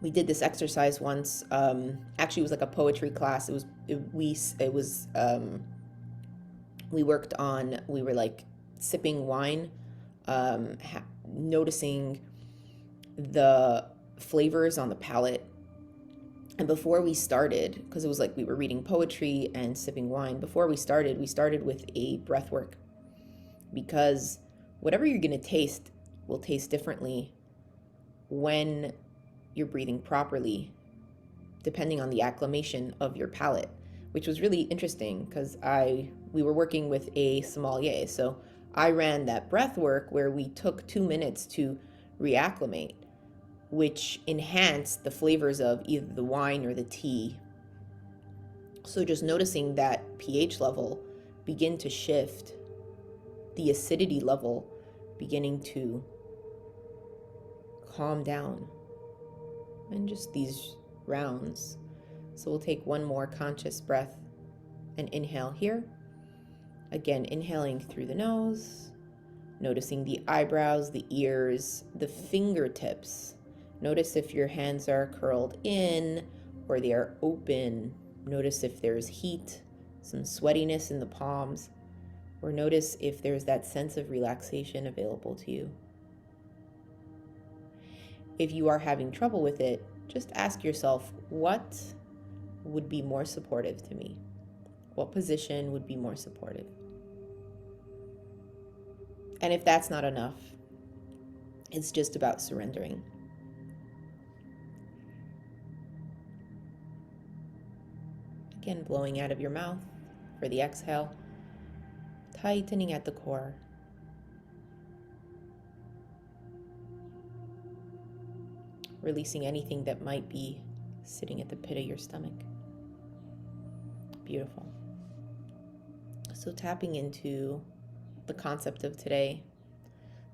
we did this exercise once. Actually, it was like a poetry class. We worked on, we were like sipping wine, noticing the flavors on the palate. And before we started, because it was like we were reading poetry and sipping wine, before we started with a breath work, because whatever you're going to taste will taste differently when you're breathing properly, depending on the acclimation of your palate, which was really interesting because we were working with a sommelier. So I ran that breath work where we took 2 minutes to reacclimate, which enhanced the flavors of either the wine or the tea. So just noticing that pH level begin to shift, the acidity level beginning to calm down, and just these rounds. So we'll take one more conscious breath and inhale here. Again, inhaling through the nose, noticing the eyebrows, the ears, the fingertips. Notice if your hands are curled in or they are open. Notice if there's heat, some sweatiness in the palms, or notice if there's that sense of relaxation available to you. If you are having trouble with it, just ask yourself, what would be more supportive to me? What position would be more supportive? And if that's not enough, it's just about surrendering. Again, blowing out of your mouth for the exhale, tightening at the core. Releasing anything that might be sitting at the pit of your stomach. Beautiful. So tapping into the concept of today.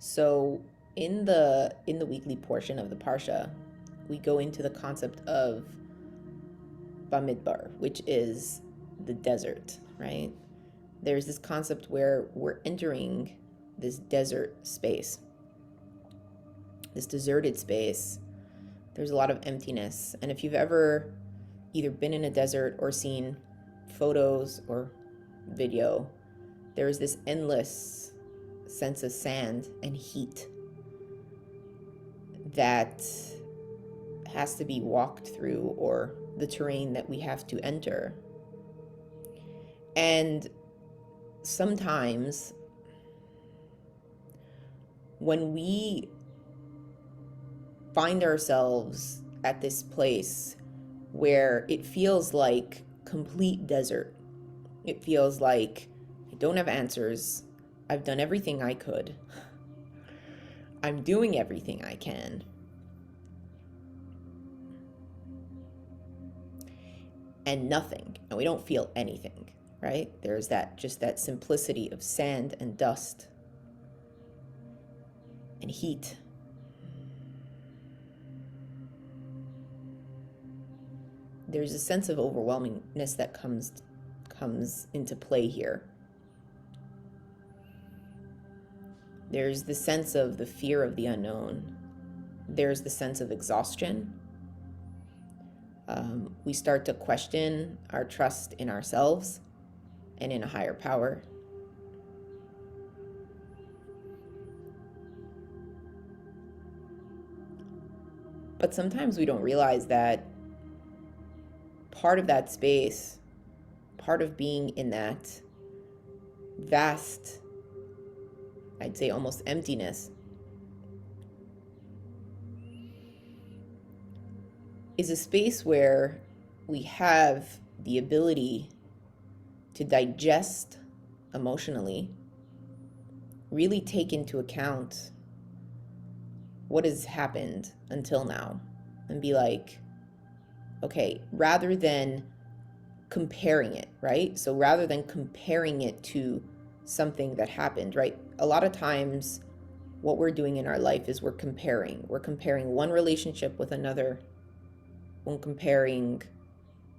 So in the weekly portion of the Parsha, we go into the concept of Bamidbar, which is the desert, right? There's this concept where we're entering this desert space, this deserted space. There's a lot of emptiness. And if you've ever either been in a desert or seen photos or video, there is this endless sense of sand and heat that has to be walked through, or the terrain that we have to enter. And sometimes when we find ourselves at this place where it feels like complete desert, it feels like I don't have answers, I've done everything I could, I'm doing everything I can, and nothing, and we don't feel anything, right? There's that simplicity of sand and dust and heat. There's a sense of overwhelmingness that comes into play here. There's the sense of the fear of the unknown. There's the sense of exhaustion. We start to question our trust in ourselves and in a higher power. But sometimes we don't realize that part of that space, part of being in that vast, I'd say almost emptiness, is a space where we have the ability to digest emotionally, really take into account what has happened until now, and be like, okay, rather than comparing it, right? So rather than comparing it to something that happened, right? A lot of times what we're doing in our life is we're comparing one relationship with another, we're comparing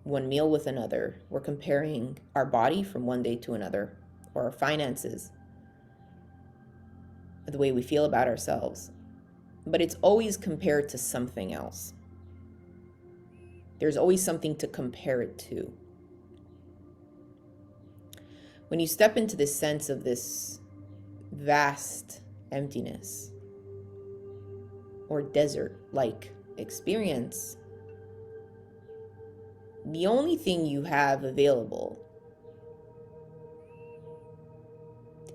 one meal with another, we're comparing our body from one day to another, or our finances, the way we feel about ourselves. But it's always compared to something else. There's always something to compare it to. When you step into this sense of this vast emptiness or desert-like experience, the only thing you have available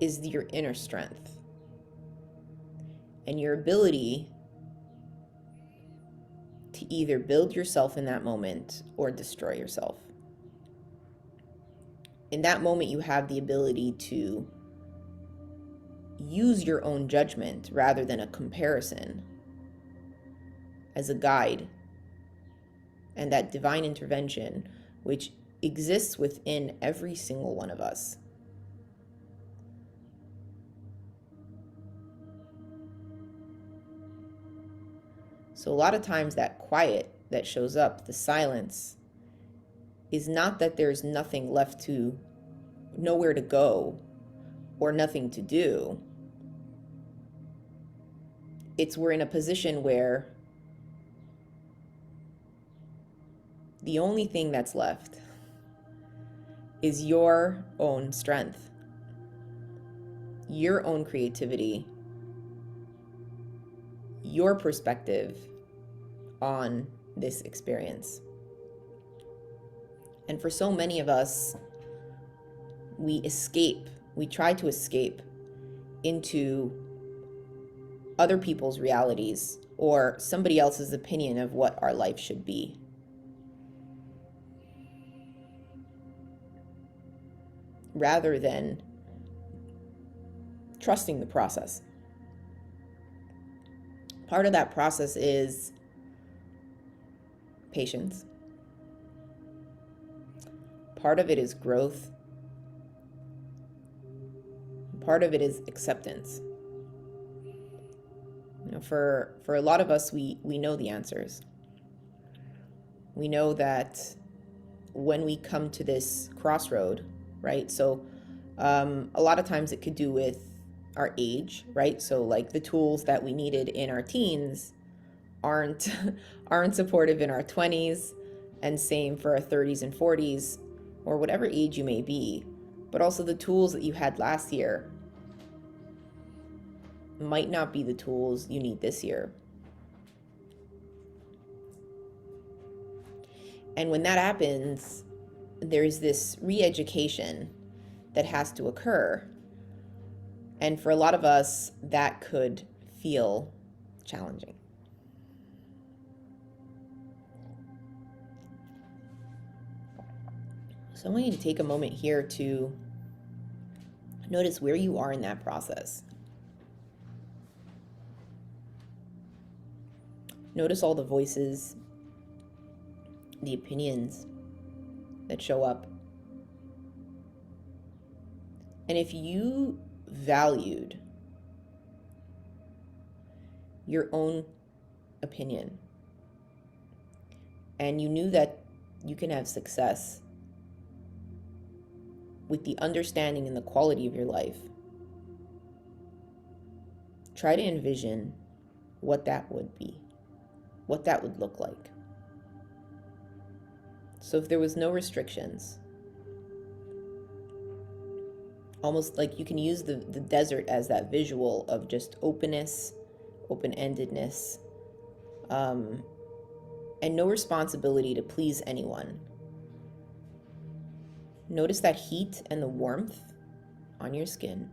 is your inner strength and your ability to either build yourself in that moment or destroy yourself. In that moment, you have the ability to use your own judgment rather than a comparison as a guide, and that divine intervention which exists within every single one of us. So a lot of times that quiet that shows up, the silence, is not that there's nothing left to, nowhere to go or nothing to do. It's we're in a position where the only thing that's left is your own strength, your own creativity, your perspective on this experience. And for so many of us, we try to escape into other people's realities or somebody else's opinion of what our life should be. Rather than trusting the process. Part of that process is patience. Part of it is growth. Part of it is acceptance. You know, for a lot of us, we know the answers. We know that when we come to this crossroad, right? So a lot of times it could do with our age, right? So like the tools that we needed in our teens aren't supportive in our 20s, and same for our 30s and 40s, or whatever age you may be. But also the tools that you had last year might not be the tools you need this year. And when that happens, there's this re-education that has to occur. And for a lot of us, that could feel challenging. So I want you to take a moment here to notice where you are in that process. Notice all the voices, the opinions that show up. And if you valued your own opinion and you knew that you can have success with the understanding and the quality of your life, try to envision what that would be, what that would look like. So if there was no restrictions, almost like you can use the desert as that visual of just openness, open-endedness, and no responsibility to please anyone. Notice that heat and the warmth on your skin.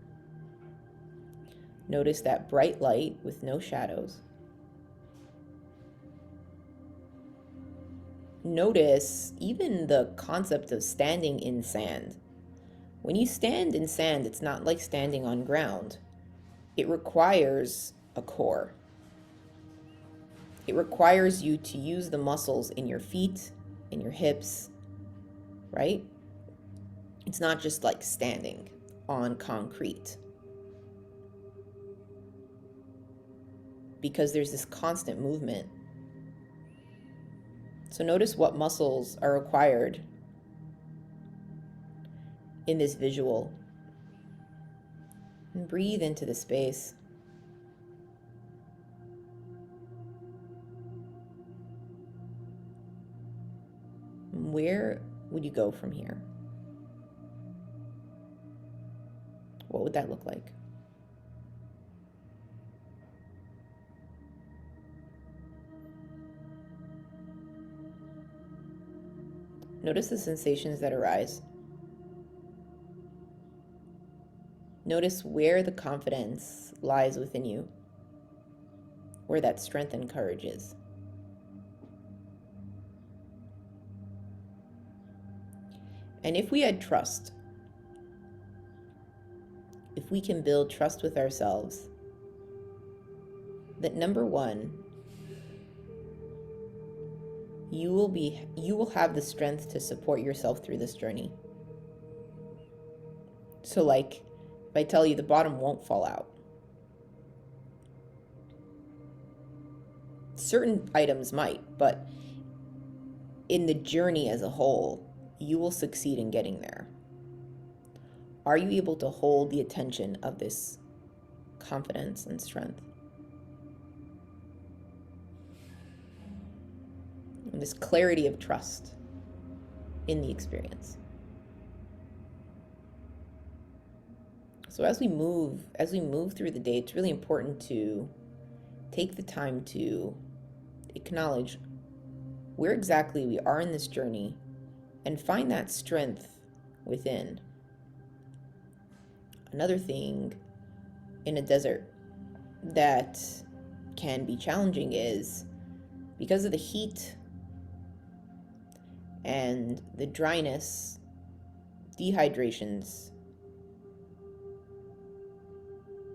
Notice that bright light with no shadows. Notice even the concept of standing in sand. When you stand in sand, it's not like standing on ground. It requires a core. It requires you to use the muscles in your feet, in your hips, right? It's not just like standing on concrete. Because there's this constant movement. So notice what muscles are required in this visual. And breathe into the space. Where would you go from here? What would that look like? Notice the sensations that arise. Notice where the confidence lies within you, where that strength and courage is. And if we had trust, if we can build trust with ourselves, that number one, you will have the strength to support yourself through this journey. So like, if I tell you the bottom won't fall out, certain items might, but in the journey as a whole, you will succeed in getting there. Are you able to hold the attention of this confidence and strength? And this clarity of trust in the experience. So as we move through the day, it's really important to take the time to acknowledge where exactly we are in this journey and find that strength within. Another thing in a desert that can be challenging is because of the heat and the dryness, dehydration's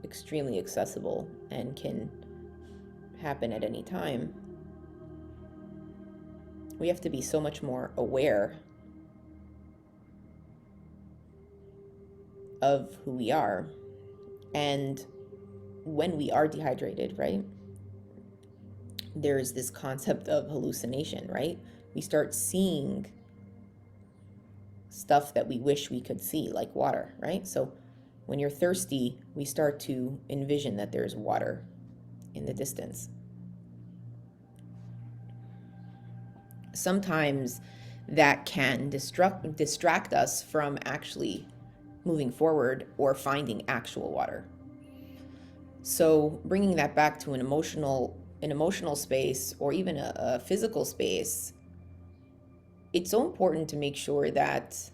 extremely accessible and can happen at any time. We have to be so much more aware of who we are. And when we are dehydrated, right, there's this concept of hallucination, right? We start seeing stuff that we wish we could see, like water, right? So when you're thirsty, we start to envision that there's water in the distance. Sometimes that can distract us from actually moving forward or finding actual water. So bringing that back to an emotional space or even a physical space, it's so important to make sure that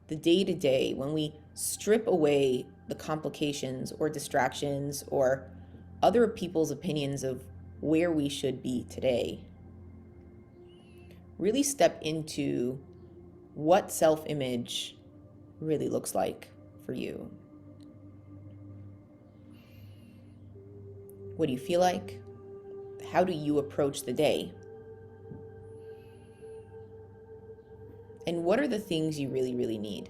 the day-to-day, when we strip away the complications or distractions or other people's opinions of where we should be today, really step into what self-image really looks like for you. What do you feel like? How do you approach the day? And what are the things you really, really need?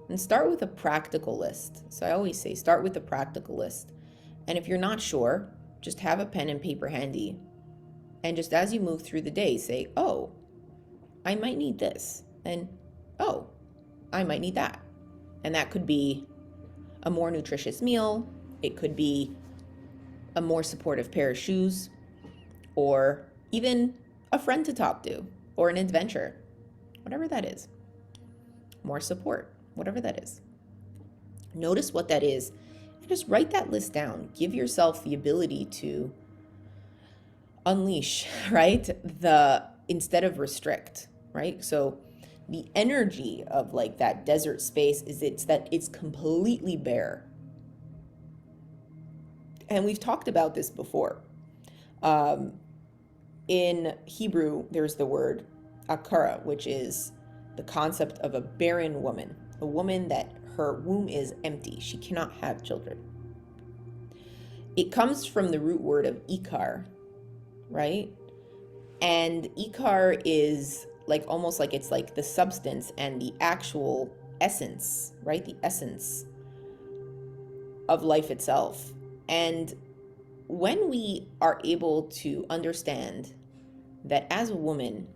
And start with a practical list. So I always say, start with a practical list. And if you're not sure, just have a pen and paper handy. And just as you move through the day, say, oh, I might need this. And oh, I might need that. And that could be a more nutritious meal. It could be a more supportive pair of shoes, or even a friend to talk to, or an adventure, whatever that is. More support, whatever that is. Notice what that is and just write that list down. Give yourself the ability to unleash, right? Instead of restrict, right? So the energy of like that desert space is it's completely bare. And we've talked about this before. In Hebrew, there's the word akara, which is the concept of a barren woman, a woman that her womb is empty. She cannot have children. It comes from the root word of ikar, right? And ikar is like almost like it's like the substance and the actual essence, right? The essence of life itself. And when we are able to understand that as a woman,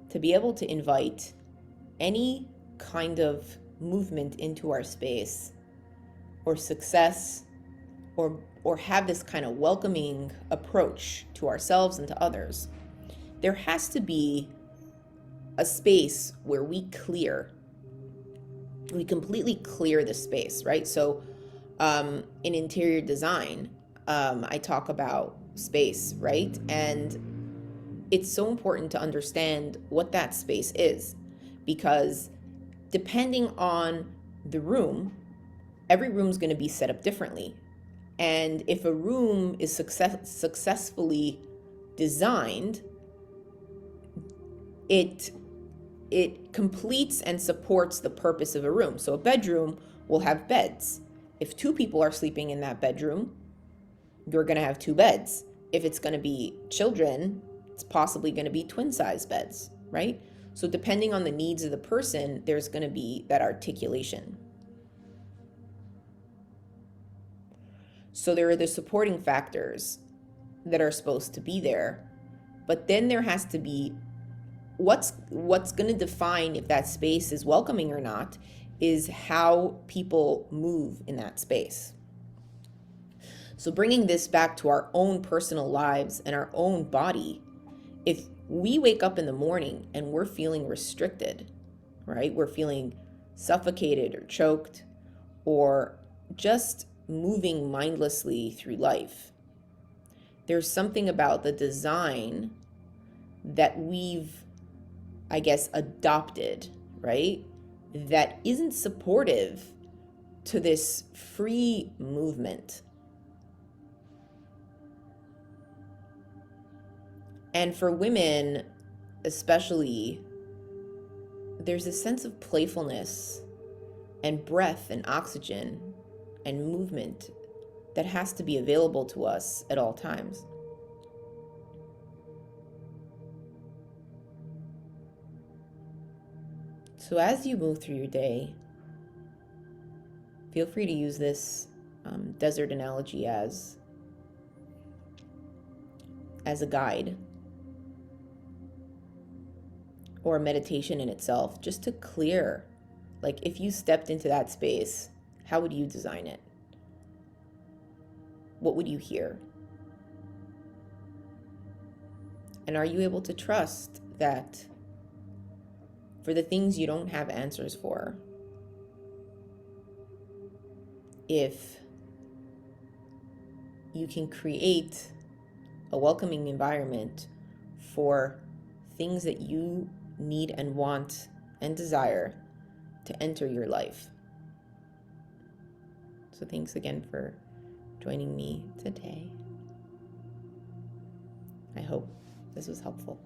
to be able to invite any kind of movement into our space or success or or have this kind of welcoming approach to ourselves and to others, there has to be a space where we completely clear the space, right? So in interior design, I talk about space, right? And it's so important to understand what that space is, because depending on the room, every room is going to be set up differently. And if a room is successfully designed, it completes and supports the purpose of a room. So a bedroom will have beds. If two people are sleeping in that bedroom, you're going to have two beds. If it's going to be children, it's possibly going to be twin size beds, right? So depending on the needs of the person, there's going to be that articulation. So there are the supporting factors that are supposed to be there, but then there has to be what's going to define if that space is welcoming or not is how people move in that space. So bringing this back to our own personal lives and our own body, if we wake up in the morning and we're feeling restricted, right? We're feeling suffocated or choked or just moving mindlessly through life. There's something about the design that we've, I guess, adopted, right? That isn't supportive to this free movement. And for women, especially, there's a sense of playfulness and breath and oxygen and movement that has to be available to us at all times. So as you move through your day, feel free to use this desert analogy as a guide or a meditation in itself, just to clear. Like if you stepped into that space, how would you design it? What would you hear? And are you able to trust that for the things you don't have answers for, if you can create a welcoming environment for things that you need and want and desire to enter your life? So thanks again for joining me today. I hope this was helpful.